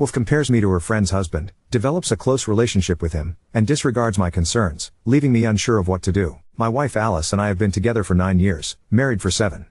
Wolf compares me to her friend's husband, develops a close relationship with him, and disregards my concerns, leaving me unsure of what to do. My wife Alice and I have been together for 9 years, married for 7.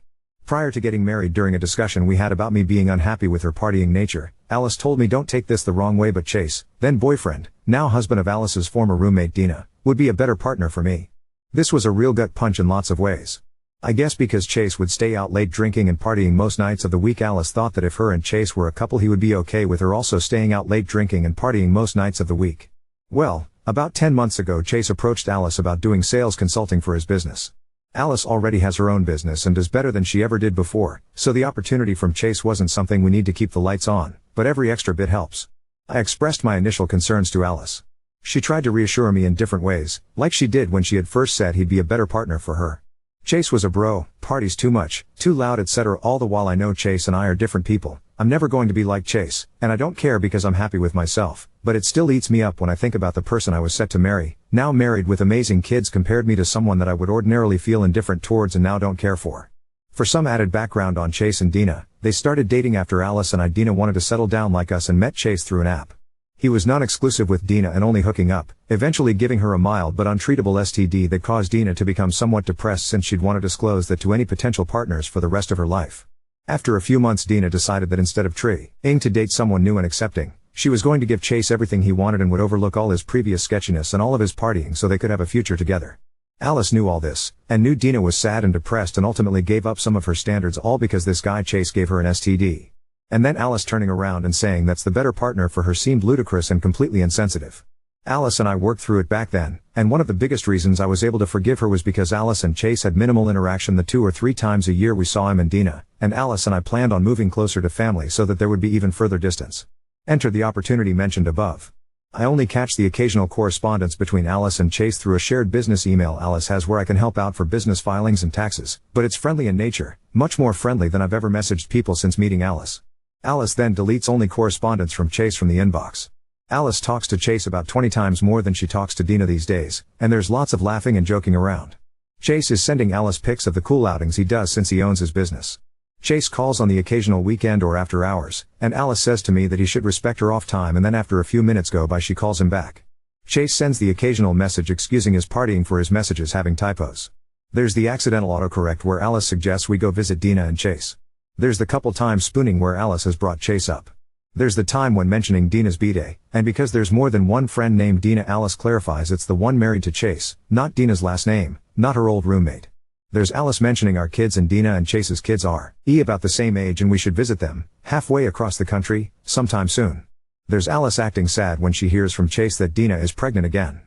Prior to getting married, during a discussion we had about me being unhappy with her partying nature, Alice told me, "Don't take this the wrong way, but Chase, then boyfriend, now husband of Alice's former roommate Dina, would be a better partner for me." This was a real gut punch in lots of ways. I guess because Chase would stay out late drinking and partying most nights of the week, Alice thought that if her and Chase were a couple, he would be okay with her also staying out late drinking and partying most nights of the week. Well, about 10 months ago Chase approached Alice about doing sales consulting for his business. Alice already has her own business and does better than she ever did before, so the opportunity from Chase wasn't something we need to keep the lights on, but every extra bit helps. I expressed my initial concerns to Alice. She tried to reassure me in different ways, like she did when she had first said he'd be a better partner for her. Chase was a bro, parties too much, too loud, etc. All the while I know Chase and I are different people. I'm never going to be like Chase, and I don't care because I'm happy with myself, but it still eats me up when I think about the person I was set to marry, now married with amazing kids, compared me to someone that I would ordinarily feel indifferent towards and now don't care for. For some added background on Chase and Dina, they started dating after Alice and Dina wanted to settle down like us and met Chase through an app. He was non-exclusive with Dina and only hooking up, eventually giving her a mild but untreatable STD that caused Dina to become somewhat depressed since she'd want to disclose that to any potential partners for the rest of her life. After a few months, Dina decided that instead of trying to date someone new and accepting, she was going to give Chase everything he wanted and would overlook all his previous sketchiness and all of his partying so they could have a future together. Alice knew all this, and knew Dina was sad and depressed, and ultimately gave up some of her standards, all because this guy Chase gave her an STD. And then Alice turning around and saying that's the better partner for her seemed ludicrous and completely insensitive. Alice and I worked through it back then, and one of the biggest reasons I was able to forgive her was because Alice and Chase had minimal interaction the 2 or 3 times a year we saw him and Dina, and Alice and I planned on moving closer to family so that there would be even further distance. Enter the opportunity mentioned above. I only catch the occasional correspondence between Alice and Chase through a shared business email Alice has where I can help out for business filings and taxes, but it's friendly in nature, much more friendly than I've ever messaged people since meeting Alice. Alice then deletes only correspondence from Chase from the inbox. Alice talks to Chase about 20 times more than she talks to Dina these days, and there's lots of laughing and joking around. Chase is sending Alice pics of the cool outings he does since he owns his business. Chase calls on the occasional weekend or after hours, and Alice says to me that he should respect her off time, and then after a few minutes go by she calls him back. Chase sends the occasional message excusing his partying for his messages having typos. There's the accidental autocorrect where Alice suggests we go visit Dina and Chase. There's the couple times spooning where Alice has brought Chase up. There's the time when mentioning Dina's b-day, and because there's more than one friend named Dina, Alice clarifies it's the one married to Chase, not Dina's last name, not her old roommate. There's Alice mentioning our kids, and Dina and Chase's kids are about the same age and we should visit them, halfway across the country, sometime soon. There's Alice acting sad when she hears from Chase that Dina is pregnant again.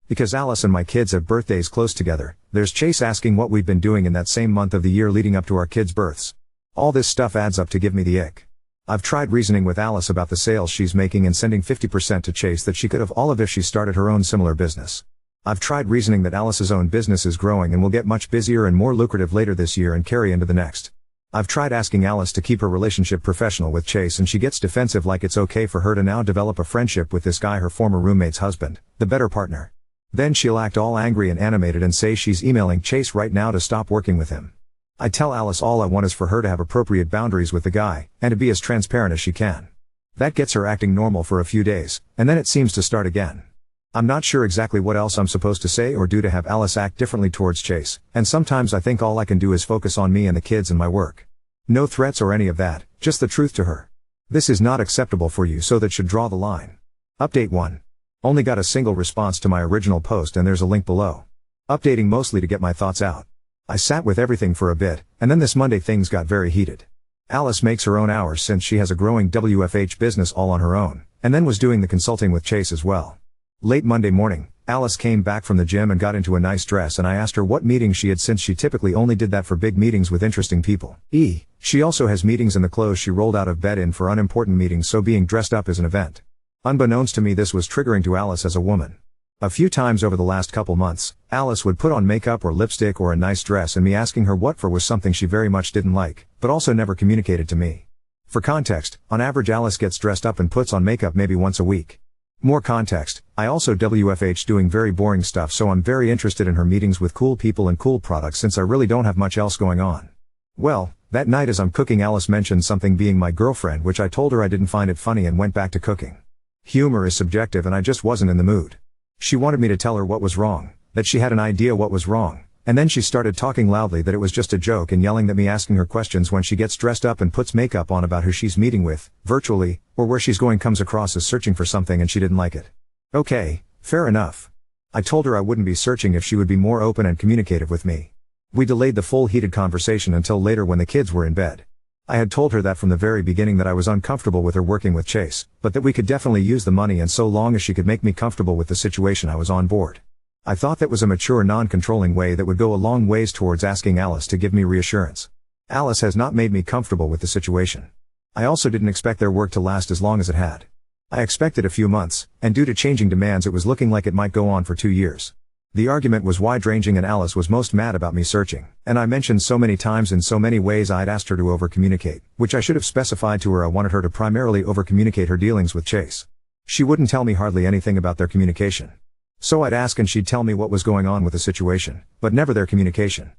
Because Alice and my kids have birthdays close together, there's Chase asking what we've been doing in that same month of the year leading up to our kids' births. All this stuff adds up to give me the ick. I've tried reasoning with Alice about the sales she's making and sending 50% to Chase that she could have all of if she started her own similar business. I've tried reasoning that Alice's own business is growing and will get much busier and more lucrative later this year and carry into the next. I've tried asking Alice to keep her relationship professional with Chase, and she gets defensive like it's okay for her to now develop a friendship with this guy, her former roommate's husband, the better partner. Then she'll act all angry and animated and say she's emailing Chase right now to stop working with him. I tell Alice all I want is for her to have appropriate boundaries with the guy, and to be as transparent as she can. That gets her acting normal for a few days, and then it seems to start again. I'm not sure exactly what else I'm supposed to say or do to have Alice act differently towards Chase, and sometimes I think all I can do is focus on me and the kids and my work. No threats or any of that, just the truth to her. This is not acceptable for you, so that should draw the line. Update 1. Only got a single response to my original post and there's a link below. Updating mostly to get my thoughts out. I sat with everything for a bit, and then this Monday things got very heated. Alice makes her own hours since she has a growing WFH business all on her own, and then was doing the consulting with Chase as well. Late Monday morning, Alice came back from the gym and got into a nice dress, and I asked her what meetings she had since she typically only did that for big meetings with interesting people. She also has meetings in the clothes she rolled out of bed in for unimportant meetings, so being dressed up is an event. Unbeknownst to me, this was triggering to Alice as a woman. A few times over the last couple months, Alice would put on makeup or lipstick or a nice dress, and me asking her what for was something she very much didn't like, but also never communicated to me. For context, on average Alice gets dressed up and puts on makeup maybe once a week. More context, I also WFH doing very boring stuff, so I'm very interested in her meetings with cool people and cool products since I really don't have much else going on. Well, That night as I'm cooking, Alice mentioned something being my girlfriend, which I told her I didn't find it funny and went back to cooking. Humor is subjective and I just wasn't in the mood. She wanted me to tell her what was wrong, that she had an idea what was wrong, and then she started talking loudly that it was just a joke and yelling at me, asking her questions when she gets dressed up and puts makeup on about who she's meeting with, virtually, or where she's going, comes across as searching for something and she didn't like it. Okay, fair enough. I told her I wouldn't be searching if she would be more open and communicative with me. We delayed the full heated conversation until later when the kids were in bed. I had told her that from the very beginning that I was uncomfortable with her working with Chase, but that we could definitely use the money, and so long as she could make me comfortable with the situation I was on board. I thought that was a mature, non-controlling way that would go a long ways towards asking Alice to give me reassurance. Alice has not made me comfortable with the situation. I also didn't expect their work to last as long as it had. I expected a few months, and due to changing demands it was looking like it might go on for 2 years. The argument was wide-ranging and Alice was most mad about me searching, and I mentioned so many times in so many ways I'd asked her to over-communicate, which I should have specified to her I wanted her to primarily over-communicate her dealings with Chase. She wouldn't tell me hardly anything about their communication. So I'd ask and she'd tell me what was going on with the situation, but never their communication.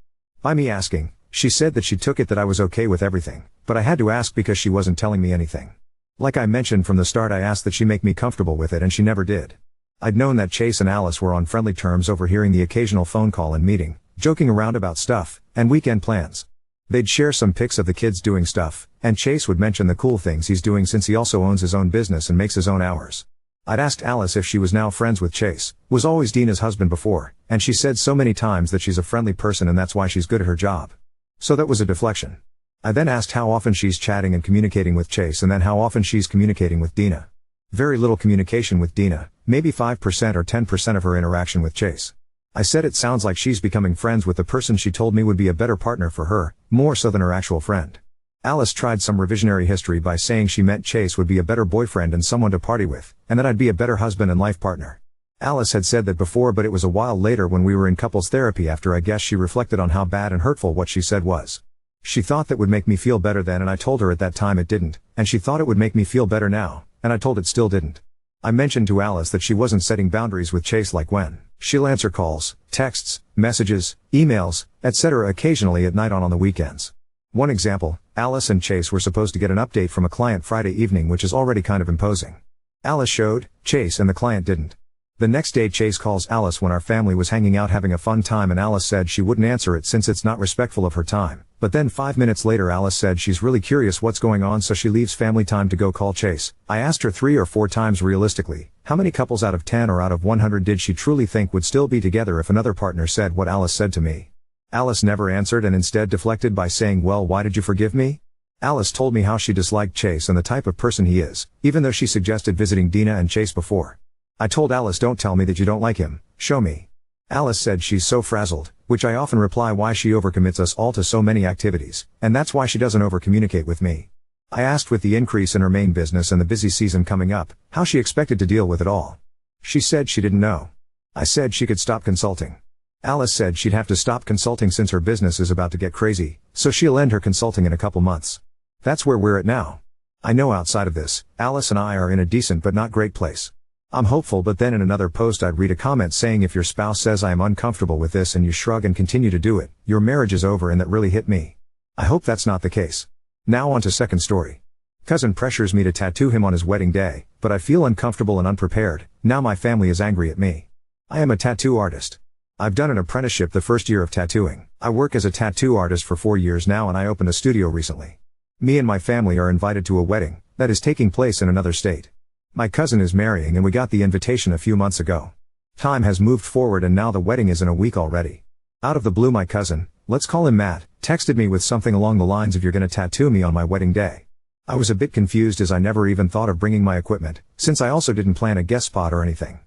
By me asking, she said that she took it that I was okay with everything, but I had to ask because she wasn't telling me anything. Like I mentioned from the start, I asked that she make me comfortable with it and she never did. I'd known that Chase and Alice were on friendly terms, overhearing the occasional phone call and meeting, joking around about stuff, and weekend plans. They'd share some pics of the kids doing stuff, and Chase would mention the cool things he's doing since he also owns his own business and makes his own hours. I'd asked Alice if she was now friends with Chase, was always Dina's husband before, and she said so many times that she's a friendly person and that's why she's good at her job. So that was a deflection. I then asked how often she's chatting and communicating with Chase and then how often she's communicating with Dina. Very little communication with Dina, maybe 5% or 10% of her interaction with Chase. I said it sounds like she's becoming friends with the person she told me would be a better partner for her, more so than her actual friend. Alice tried some revisionary history by saying she meant Chase would be a better boyfriend and someone to party with, and that I'd be a better husband and life partner. Alice had said that before, but it was a while later when we were in couples therapy after I guess she reflected on how bad and hurtful what she said was. She thought that would make me feel better then, and I told her at that time it didn't, and she thought it would make me feel better now, and I told it still didn't. I mentioned to Alice that she wasn't setting boundaries with Chase, like when she'll answer calls, texts, messages, emails, etc. occasionally at night on the weekends. One example, Alice and Chase were supposed to get an update from a client Friday evening, which is already kind of imposing. Alice showed, Chase and the client didn't. The next day Chase calls Alice when our family was hanging out having a fun time, and Alice said she wouldn't answer it since it's not respectful of her time. But then 5 minutes later Alice said she's really curious what's going on, so she leaves family time to go call Chase. I asked her 3 or 4 times realistically, how many couples out of 10 or out of 100 did she truly think would still be together if another partner said what Alice said to me? Alice never answered and instead deflected by saying, well, why did you forgive me? Alice told me how she disliked Chase and the type of person he is, even though she suggested visiting Dina and Chase before. I told Alice, don't tell me that you don't like him, show me. Alice said she's so frazzled, which I often reply why she overcommits us all to so many activities, and that's why she doesn't overcommunicate with me. I asked, with the increase in her main business and the busy season coming up, how she expected to deal with it all. She said she didn't know. I said she could stop consulting. Alice said she'd have to stop consulting since her business is about to get crazy, so she'll end her consulting in a couple months. That's where we're at now. I know outside of this, Alice and I are in a decent but not great place. I'm hopeful, but then in another post I'd read a comment saying if your spouse says I am uncomfortable with this and you shrug and continue to do it, your marriage is over, and that really hit me. I hope that's not the case. Now on to second story. Cousin pressures me to tattoo him on his wedding day, but I feel uncomfortable and unprepared. Now my family is angry at me. I am a tattoo artist. I've done an apprenticeship the first year of tattooing. I work as a tattoo artist for 4 years now, and I opened a studio recently. Me and my family are invited to a wedding that is taking place in another state. My cousin is marrying and we got the invitation a few months ago. Time has moved forward and now the wedding is in a week already. Out of the blue my cousin, let's call him Matt, texted me with something along the lines of, you're gonna tattoo me on my wedding day. I was a bit confused as I never even thought of bringing my equipment, since I also didn't plan a guest spot or anything.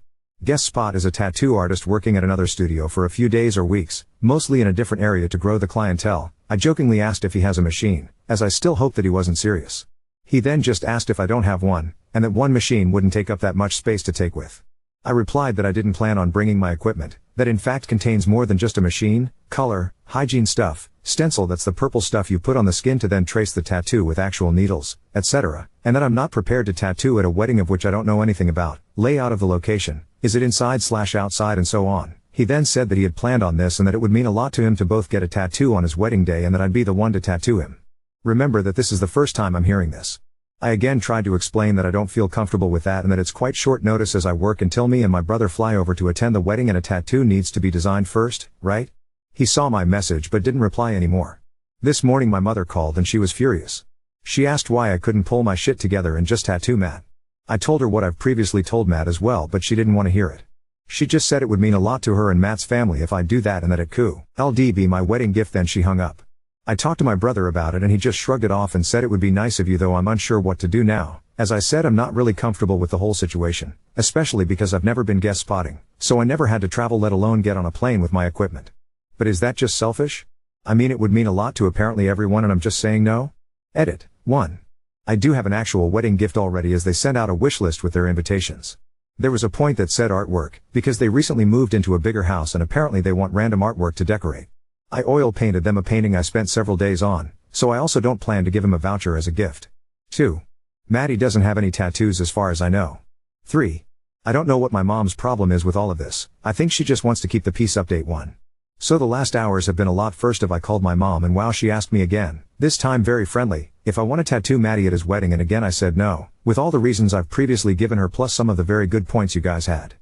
Guest spot is a tattoo artist working at another studio for a few days or weeks, mostly in a different area to grow the clientele. I jokingly asked if he has a machine, as I still hoped that he wasn't serious. He then just asked if I don't have one, and that one machine wouldn't take up that much space to take with. I replied that I didn't plan on bringing my equipment, that in fact contains more than just a machine, color, hygiene stuff, stencil, that's the purple stuff you put on the skin to then trace the tattoo with actual needles, etc., and that I'm not prepared to tattoo at a wedding of which I don't know anything about, layout of the location, is it inside/outside, and so on. He then said that he had planned on this and that it would mean a lot to him to both get a tattoo on his wedding day and that I'd be the one to tattoo him. Remember that this is the first time I'm hearing this. I again tried to explain that I don't feel comfortable with that and that it's quite short notice as I work until me and my brother fly over to attend the wedding and a tattoo needs to be designed first, right? He saw my message but didn't reply anymore. This morning my mother called and she was furious. She asked why I couldn't pull my shit together and just tattoo Matt. I told her what I've previously told Matt as well, but she didn't want to hear it. She just said it would mean a lot to her and Matt's family if I do that and that it could be my wedding gift. Then she hung up. I talked to my brother about it and he just shrugged it off and said it would be nice of you, though I'm unsure what to do now. As I said, I'm not really comfortable with the whole situation, especially because I've never been guest spotting, so I never had to travel let alone get on a plane with my equipment. But is that just selfish? I mean, it would mean a lot to apparently everyone and I'm just saying no? Edit. 1. I do have an actual wedding gift already, as they sent out a wish list with their invitations. There was a point that said artwork, because they recently moved into a bigger house and apparently they want random artwork to decorate. I oil painted them a painting I spent several days on, so I also don't plan to give him a voucher as a gift. 2. Maddie doesn't have any tattoos as far as I know. 3. I don't know what my mom's problem is with all of this. I think she just wants to keep the peace. Update 1. So the last hours have been a lot. First I called my mom and wow, she asked me again, this time very friendly, if I want to tattoo Maddie at his wedding, and again I said no, with all the reasons I've previously given her plus some of the very good points you guys had.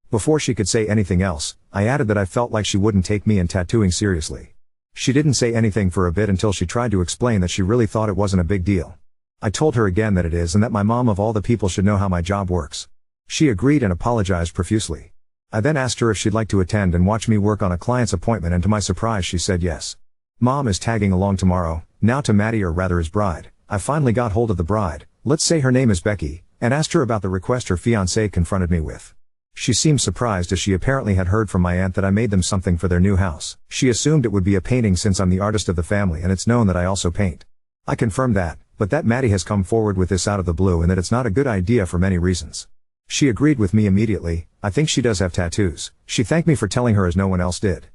Before she could say anything else, I added that I felt like she wouldn't take me and tattooing seriously. She didn't say anything for a bit until she tried to explain that she really thought it wasn't a big deal. I told her again that it is and that my mom of all the people should know how my job works. She agreed and apologized profusely. I then asked her if she'd like to attend and watch me work on a client's appointment, and to my surprise she said yes. Mom is tagging along tomorrow. Now to Maddie, or rather his bride. I finally got hold of the bride, let's say her name is Becky, and asked her about the request her fiancé confronted me with. She seemed surprised, as she apparently had heard from my aunt that I made them something for their new house. She assumed it would be a painting since I'm the artist of the family and it's known that I also paint. I confirmed that, but that Maddie has come forward with this out of the blue and that it's not a good idea for many reasons. She agreed with me immediately. I think she does have tattoos. She thanked me for telling her as no one else did.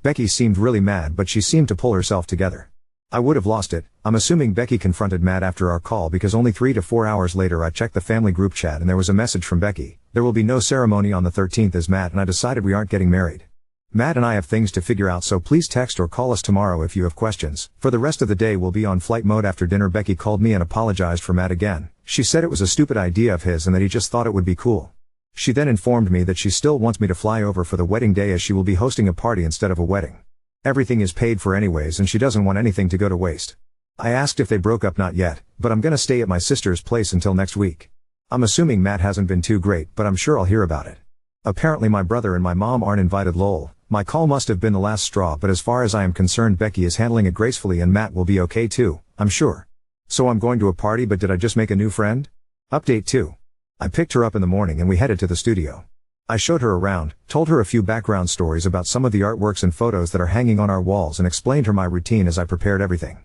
Becky seemed really mad, but she seemed to pull herself together. I would have lost it. I'm assuming Becky confronted Matt after our call, because only 3 to 4 hours later I checked the family group chat and there was a message from Becky. There will be no ceremony on the 13th as Matt and I decided we aren't getting married. Matt and I have things to figure out, so please text or call us tomorrow if you have questions. For the rest of the day we'll be on flight mode. After dinner Becky called me and apologized for Matt again. She said it was a stupid idea of his and that he just thought it would be cool. She then informed me that she still wants me to fly over for the wedding day, as she will be hosting a party instead of a wedding. Everything is paid for anyways and she doesn't want anything to go to waste. I asked if they broke up. Not yet, but I'm gonna stay at my sister's place until next week. I'm assuming Matt hasn't been too great, but I'm sure I'll hear about it. Apparently my brother and my mom aren't invited. Lol. My call must have been the last straw, but as far as I am concerned Becky is handling it gracefully and Matt will be okay too, I'm sure. So I'm going to a party, but did I just make a new friend? Update 2. I picked her up in the morning and we headed to the studio. I showed her around, told her a few background stories about some of the artworks and photos that are hanging on our walls, and explained her my routine as I prepared everything.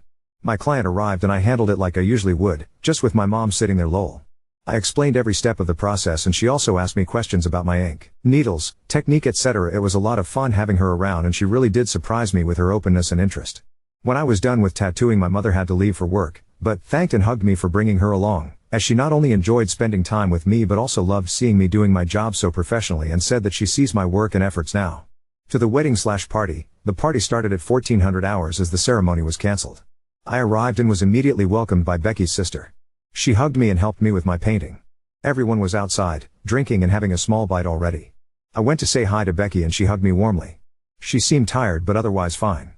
My client arrived and I handled it like I usually would, just with my mom sitting there. Lol. I explained every step of the process and she also asked me questions about my ink, needles, technique, etc. It was a lot of fun having her around and she really did surprise me with her openness and interest. When I was done with tattooing my mother had to leave for work, but thanked and hugged me for bringing her along, as she not only enjoyed spending time with me but also loved seeing me doing my job so professionally, and said that she sees my work and efforts now. To the wedding/party, the party started at 1400 hours as the ceremony was cancelled. I arrived and was immediately welcomed by Becky's sister. She hugged me and helped me with my painting. Everyone was outside, drinking and having a small bite already. I went to say hi to Becky and she hugged me warmly. She seemed tired but otherwise fine.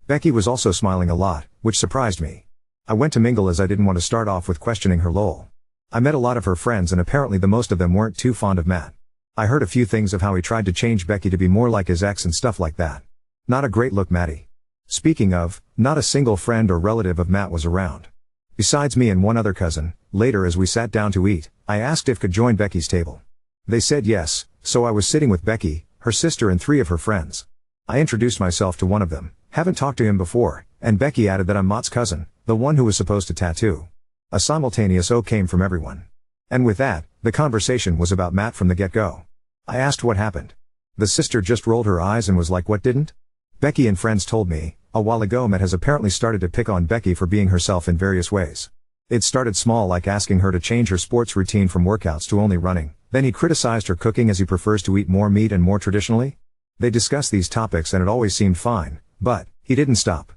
Becky was also smiling a lot, which surprised me. I went to mingle as I didn't want to start off with questioning her. Lol. I met a lot of her friends and apparently the most of them weren't too fond of Matt. I heard a few things of how he tried to change Becky to be more like his ex and stuff like that. Not a great look, Maddie. Speaking of, not a single friend or relative of Matt was around. Besides me and one other cousin. Later as we sat down to eat, I asked if could join Becky's table. They said yes, so I was sitting with Becky, her sister and 3 of her friends. I introduced myself to one of them, haven't talked to him before, and Becky added that I'm Matt's cousin, the one who was supposed to tattoo. A simultaneous "oh" came from everyone. And with that, the conversation was about Matt from the get-go. I asked what happened. The sister just rolled her eyes and was like, what didn't? Becky and friends told me, a while ago Matt has apparently started to pick on Becky for being herself in various ways. It started small, like asking her to change her sports routine from workouts to only running. Then he criticized her cooking as he prefers to eat more meat and more traditionally. They discussed these topics and it always seemed fine, but he didn't stop.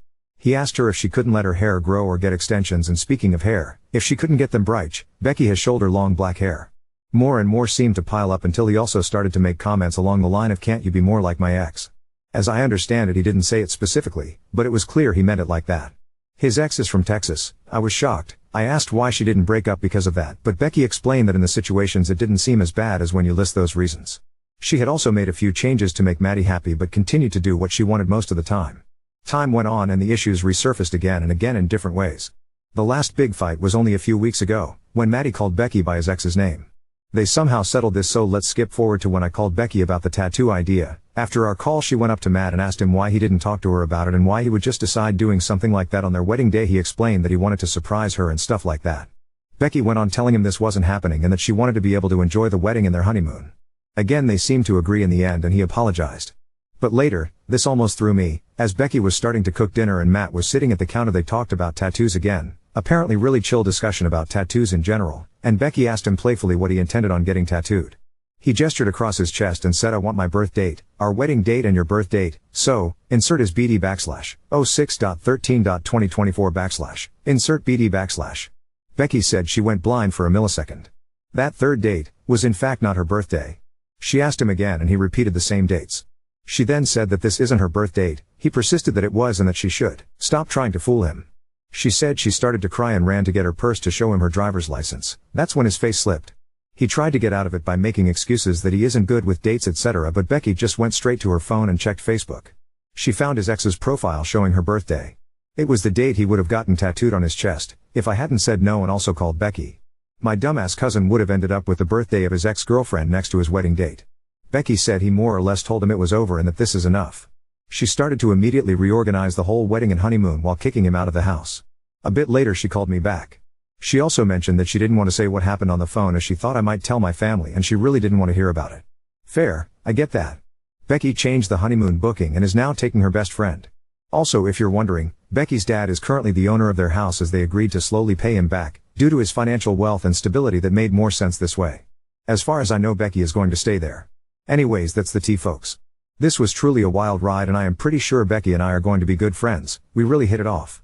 He asked her if she couldn't let her hair grow or get extensions, and speaking of hair, if she couldn't get them bright. Becky has shoulder-long black hair. More and more seemed to pile up until he also started to make comments along the line of "Can't you be more like my ex?" As I understand it, he didn't say it specifically, but it was clear he meant it like that. His ex is from Texas. I was shocked. I asked why she didn't break up because of that, but Becky explained that in the situations it didn't seem as bad as when you list those reasons. She had also made a few changes to make Maddie happy but continued to do what she wanted most of the time. Time went on and the issues resurfaced again and again in different ways. The last big fight was only a few weeks ago, when Maddie called Becky by his ex's name. They somehow settled this, so let's skip forward to when I called Becky about the tattoo idea. After our call, she went up to Matt and asked him why he didn't talk to her about it and why he would just decide doing something like that on their wedding day. He explained that he wanted to surprise her and stuff like that. Becky went on telling him this wasn't happening and that she wanted to be able to enjoy the wedding and their honeymoon. Again, they seemed to agree in the end and he apologized. But later, this almost threw me. As Becky was starting to cook dinner and Matt was sitting at the counter, they talked about tattoos again. Apparently really chill discussion about tattoos in general, and Becky asked him playfully what he intended on getting tattooed. He gestured across his chest and said, "I want my birth date, our wedding date and your birth date, so, insert is BD /06.13.2024 insert BD /." Becky said she went blind for a millisecond. That third date was in fact not her birthday. She asked him again and he repeated the same dates. She then said that this isn't her birth date. He persisted that it was and that she should stop trying to fool him. She said she started to cry and ran to get her purse to show him her driver's license. That's when his face slipped. He tried to get out of it by making excuses that he isn't good with dates, etc., but Becky just went straight to her phone and checked Facebook. She found his ex's profile showing her birthday. It was the date he would have gotten tattooed on his chest, if I hadn't said no and also called Becky. My dumbass cousin would have ended up with the birthday of his ex-girlfriend next to his wedding date. Becky said he more or less told him it was over and that this is enough. She started to immediately reorganize the whole wedding and honeymoon while kicking him out of the house. A bit later she called me back. She also mentioned that she didn't want to say what happened on the phone as she thought I might tell my family and she really didn't want to hear about it. Fair, I get that. Becky changed the honeymoon booking and is now taking her best friend. Also, if you're wondering, Becky's dad is currently the owner of their house as they agreed to slowly pay him back, due to his financial wealth and stability that made more sense this way. As far as I know, Becky is going to stay there. Anyways, that's the tea, folks. This was truly a wild ride and I am pretty sure Becky and I are going to be good friends. We really hit it off.